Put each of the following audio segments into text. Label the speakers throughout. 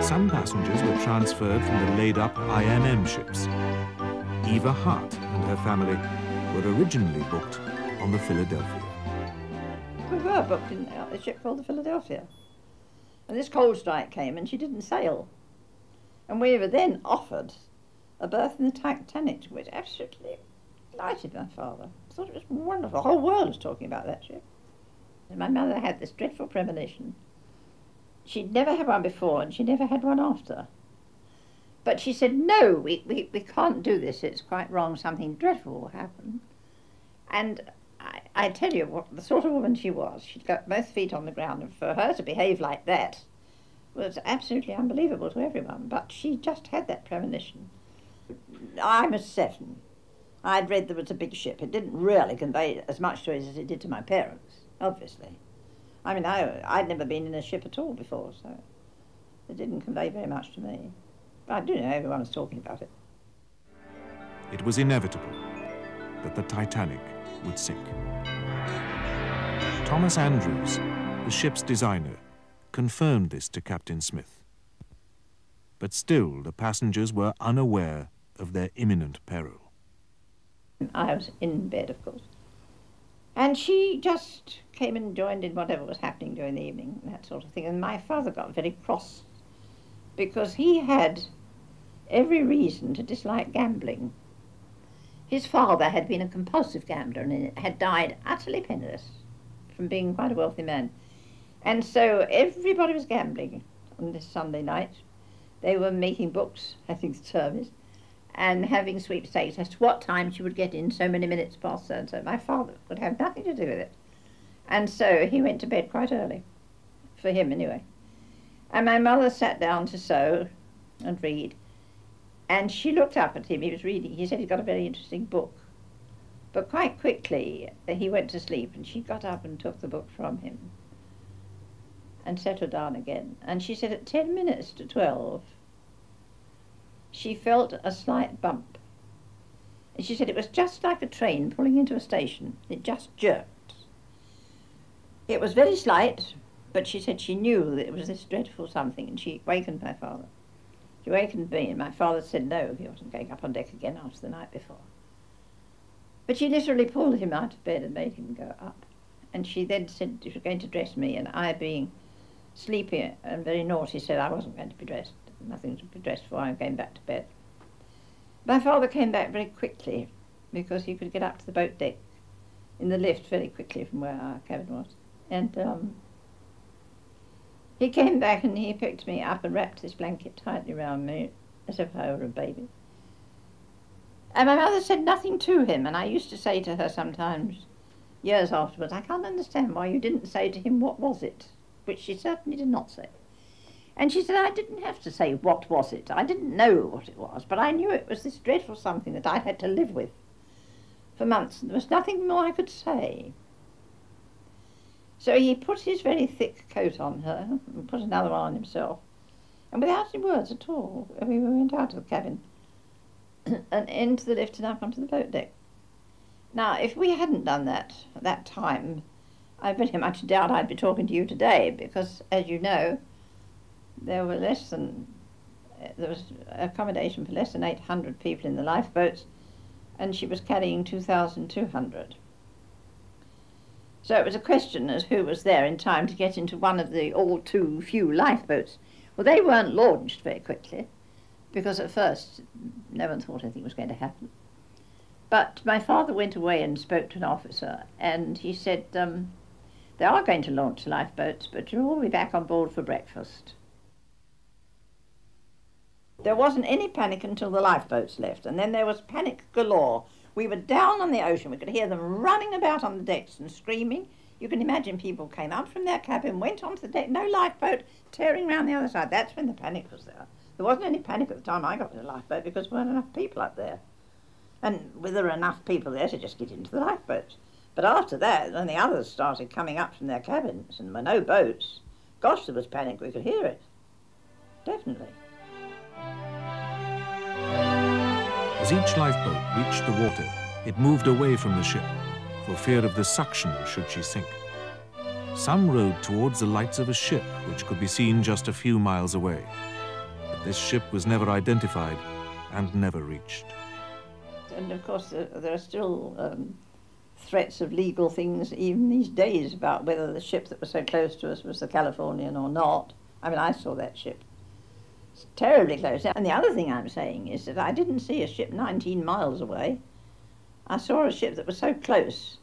Speaker 1: Some passengers were transferred from the laid-up IMM ships. Eva Hart and her family were originally booked on the Philadelphia.
Speaker 2: We were booked in a ship called the Philadelphia. And this cold strike came and she didn't sail. And we were then offered a berth in the Titanic, which absolutely delighted my father. I thought it was wonderful. The whole world was talking about that ship. And my mother had this dreadful premonition. She'd never had one before and she never had one after. But she said, no, we can't do this. It's quite wrong. Something dreadful will happen. And I tell you what the sort of woman she was. She'd got both feet on the ground, and for her to behave like that was absolutely unbelievable to everyone. But she just had that premonition. I was 7. I'd read there was a big ship. It didn't really convey as much to us as it did to my parents, obviously. I mean, I'd never been in a ship at all before, so it didn't convey very much to me. But I do know everyone was talking about it.
Speaker 1: It was inevitable that the Titanic would sink. Thomas Andrews, the ship's designer, confirmed this to Captain Smith. But still, the passengers were unaware of their imminent peril.
Speaker 2: I was in bed, of course. And she just came and joined in whatever was happening during the evening, that sort of thing. And my father got very cross because he had every reason to dislike gambling. His father had been a compulsive gambler and had died utterly penniless from being quite a wealthy man. And so everybody was gambling on this Sunday night. They were making books, I think the term is, and having sweepstakes as to what time she would get in so many minutes past so and so. My father would have nothing to do with it. And so he went to bed quite early, for him anyway. And my mother sat down to sew and read. And she looked up at him, he was reading. He said he'd got a very interesting book. But quite quickly he went to sleep and she got up and took the book from him and settled down again. And she said at 10 minutes to 12, she felt a slight bump. And she said it was just like a train pulling into a station. It just jerked. It was very slight, but she said she knew that it was this dreadful something, and she wakened my father. She wakened me, and my father said no, he wasn't going up on deck again after the night before. But she literally pulled him out of bed and made him go up. And she then said she was going to dress me, and I, being sleepy and very naughty, said I wasn't going to be dressed. Nothing to be dressed for. I came back to bed. My father came back very quickly because he could get up to the boat deck in the lift very quickly from where our cabin was. And he came back and he picked me up and wrapped his blanket tightly round me as if I were a baby. And my mother said nothing to him, and I used to say to her sometimes, years afterwards, I can't understand why you didn't say to him, what was it? Which she certainly did not say. And she said, I didn't have to say, what was it? I didn't know what it was, but I knew it was this dreadful something that I had to live with for months, and there was nothing more I could say. So he put his very thick coat on her, and put another one on himself, and without any words at all, we went out of the cabin, and into the lift and up onto the boat deck. Now, if we hadn't done that at that time, I very much doubt I'd be talking to you today, because, as you know, there was accommodation for less than 800 people in the lifeboats, and she was carrying 2,200. So it was a question as who was there in time to get into one of the all too few lifeboats. Well, they weren't launched very quickly, because at first no one thought anything was going to happen. But my father went away and spoke to an officer, and he said, they are going to launch lifeboats, but you'll all be back on board for breakfast. There wasn't any panic until the lifeboats left, and then there was panic galore. We were down on the ocean. We could hear them running about on the decks and screaming. You can imagine people came up from their cabin, went onto the deck, no lifeboat, tearing around the other side. That's when the panic was there. There wasn't any panic at the time I got in the lifeboat because there weren't enough people up there. And there were enough people there to just get into the lifeboats. But after that, when the others started coming up from their cabins and there were no boats, gosh, there was panic. We could hear it. Definitely.
Speaker 1: As each lifeboat reached the water, it moved away from the ship for fear of the suction should she sink. Some rowed towards the lights of a ship which could be seen just a few miles away. This ship was never identified and never reached.
Speaker 2: And of course there are still threats of legal things even these days about whether the ship that was so close to us was the Californian or not. I mean, I saw that ship. It's terribly close. And the other thing I'm saying is that I didn't see a ship 19 miles away. I saw a ship that was so close,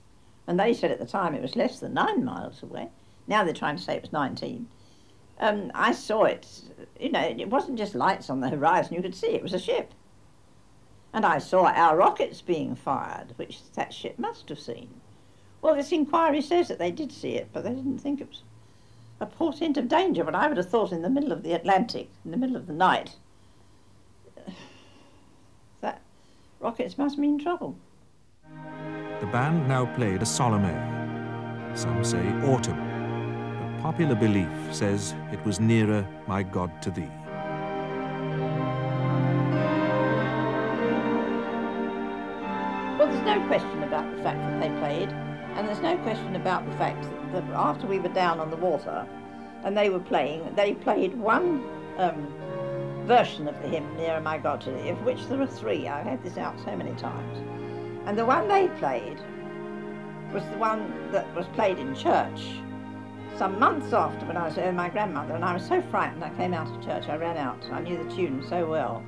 Speaker 2: and they said at the time it was less than 9 miles away. Now they're trying to say it was 19. I saw it, you know, it wasn't just lights on the horizon, you could see it was a ship. And I saw our rockets being fired, which that ship must have seen. Well, this inquiry says that they did see it, but they didn't think it was a portent of danger. But I would have thought in the middle of the Atlantic, in the middle of the night, that rockets must mean trouble.
Speaker 1: The band now played a solemn air. Some say autumn, but popular belief says it was nearer My God to Thee.
Speaker 2: Well, there's no question about the fact that they played, and there's no question about the fact that after we were down on the water and they were playing, they played one version of the hymn, Nearer My God to Thee, of which there are 3. I've had this out so many times. And the one they played was the one that was played in church some months after, when I was with my grandmother, and I was so frightened I came out of church, I ran out. I knew the tune so well.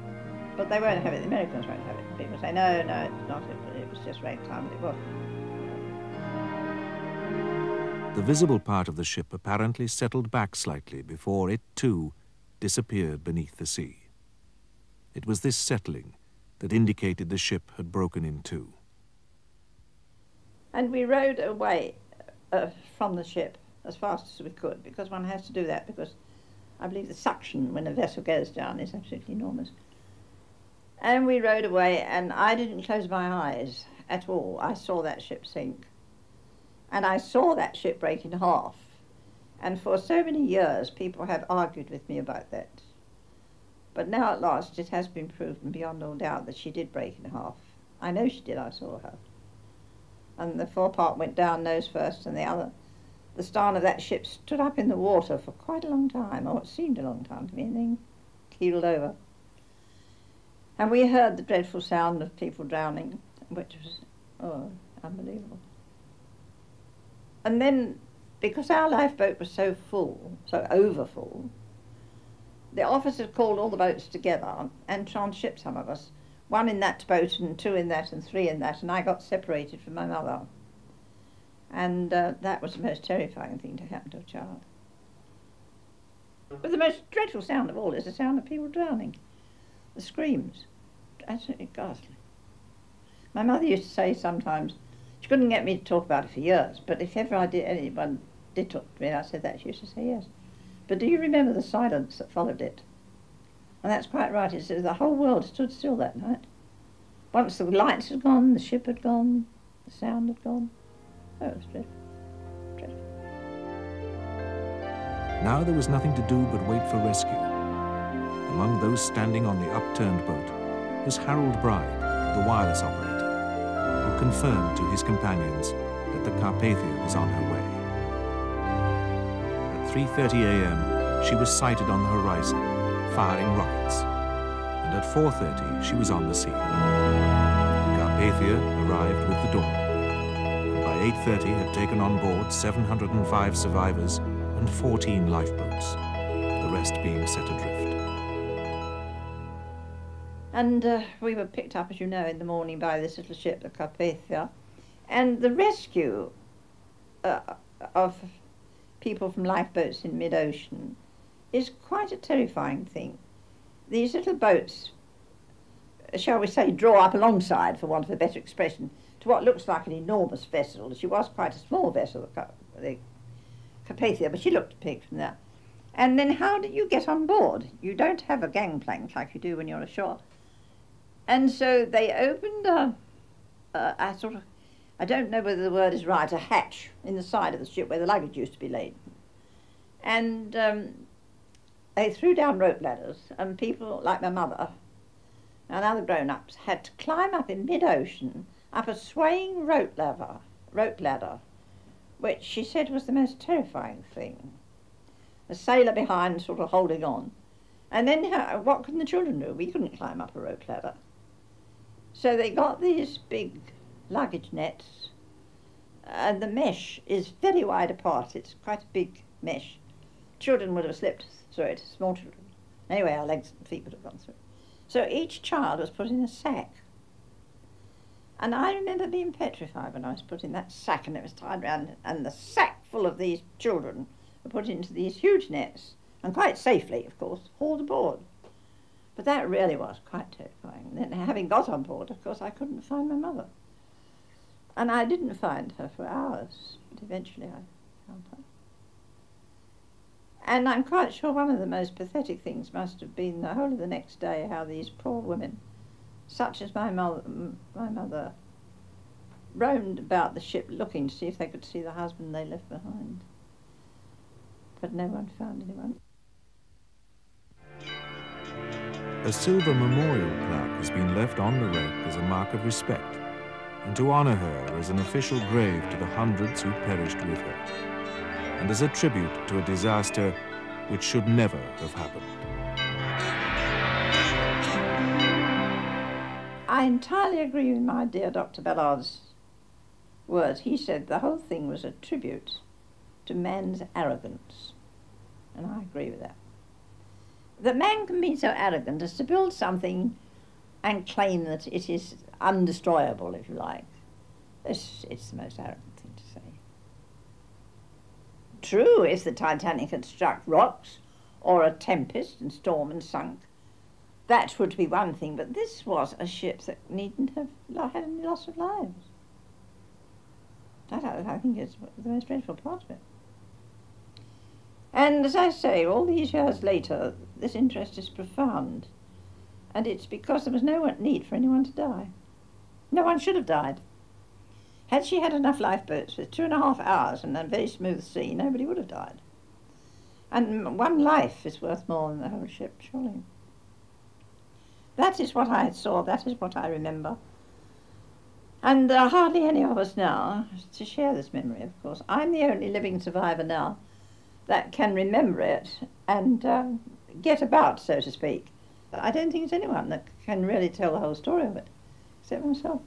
Speaker 2: But they won't have it, the Americans won't have it. People say, no, no, it's not, it was just ragtime, but it wasn't.
Speaker 1: The visible part of the ship apparently settled back slightly before it, too, disappeared beneath the sea. It was this settling that indicated the ship had broken in two.
Speaker 2: And we rowed away from the ship as fast as we could, because one has to do that, because I believe the suction when a vessel goes down is absolutely enormous. And we rowed away, and I didn't close my eyes at all. I saw that ship sink. And I saw that ship break in half. And for so many years, people have argued with me about that. But now at last, it has been proven beyond all doubt that she did break in half. I know she did, I saw her. And the forepart went down nose first, and the stern of that ship stood up in the water for quite a long time, or it seemed a long time to me, and then keeled over. And we heard the dreadful sound of people drowning, which was, oh, unbelievable. And then, because our lifeboat was so full, so overfull, the officers called all the boats together and transshipped some of us. 1 in that boat, and 2 in that, and 3 in that, and I got separated from my mother. And that was the most terrifying thing to happen to a child. But the most dreadful sound of all is the sound of people drowning. The screams. Absolutely ghastly. My mother used to say sometimes, she couldn't get me to talk about it for years, but if ever anyone did talk to me and I said that, she used to say yes. But do you remember the silence that followed it? And that's quite right. It's as the whole world stood still that night. Once the lights had gone, the ship had gone, the sound had gone. Oh, it was dreadful. Dreadful.
Speaker 1: Now there was nothing to do but wait for rescue. Among those standing on the upturned boat was Harold Bride, the wireless operator, who confirmed to his companions that the Carpathia was on her way. At 3:30 a.m., she was sighted on the horizon, firing rockets, and at 4:30 she was on the sea. The Carpathia arrived with the dawn, and by 8:30 had taken on board 705 survivors and 14 lifeboats, the rest being set adrift.
Speaker 2: And we were picked up, as you know, in the morning by this little ship, the Carpathia, and the rescue of people from lifeboats in mid-ocean is quite a terrifying thing. These little boats, shall we say, draw up alongside, for want of a better expression, to what looks like an enormous vessel. She was quite a small vessel, the Carpathia, but she looked big from there. And then how do you get on board? You don't have a gangplank like you do when you're ashore. And so they opened a sort of, I don't know whether the word is right, a hatch in the side of the ship where the luggage used to be laid. And they threw down rope ladders, and people like my mother and other grown-ups had to climb up in mid-ocean up a swaying rope ladder, which she said was the most terrifying thing. A sailor behind sort of holding on. And then what can the children do? We couldn't climb up a rope ladder. So they got these big luggage nets, and the mesh is very wide apart. It's quite a big mesh. Children would have slipped through it, small children. Anyway, our legs and feet would have gone through. So each child was put in a sack. And I remember being petrified when I was put in that sack, and it was tied round, and the sack full of these children were put into these huge nets, and quite safely, of course, hauled aboard. But that really was quite terrifying. And then having got on board, of course, I couldn't find my mother. And I didn't find her for hours, but eventually I found her. And I'm quite sure one of the most pathetic things must have been the whole of the next day, how these poor women, such as my mother, roamed about the ship looking to see if they could see the husband they left behind. But no one found anyone.
Speaker 1: A silver memorial plaque has been left on the wreck as a mark of respect and to honour her as an official grave to the hundreds who perished with her, and as a tribute to a disaster which should never have happened.
Speaker 2: I entirely agree with my dear Dr. Ballard's words. He said the whole thing was a tribute to man's arrogance, and I agree with that. That man can be so arrogant as to build something and claim that it is undestroyable, if you like. It's the most arrogant thing to say. True, if the Titanic had struck rocks or a tempest and storm and sunk, that would be one thing, but this was a ship that needn't have had any loss of lives. That, I think, is the most dreadful part of it. And as I say, all these years later, this interest is profound. And it's because there was no need for anyone to die. No one should have died. Had she had enough lifeboats with 2.5 hours and a very smooth sea, nobody would have died. And one life is worth more than the whole ship, surely. That is what I saw, that is what I remember. And there are hardly any of us now to share this memory, of course. I'm the only living survivor now that can remember it and get about, so to speak. I don't think there's anyone that can really tell the whole story of it, except myself.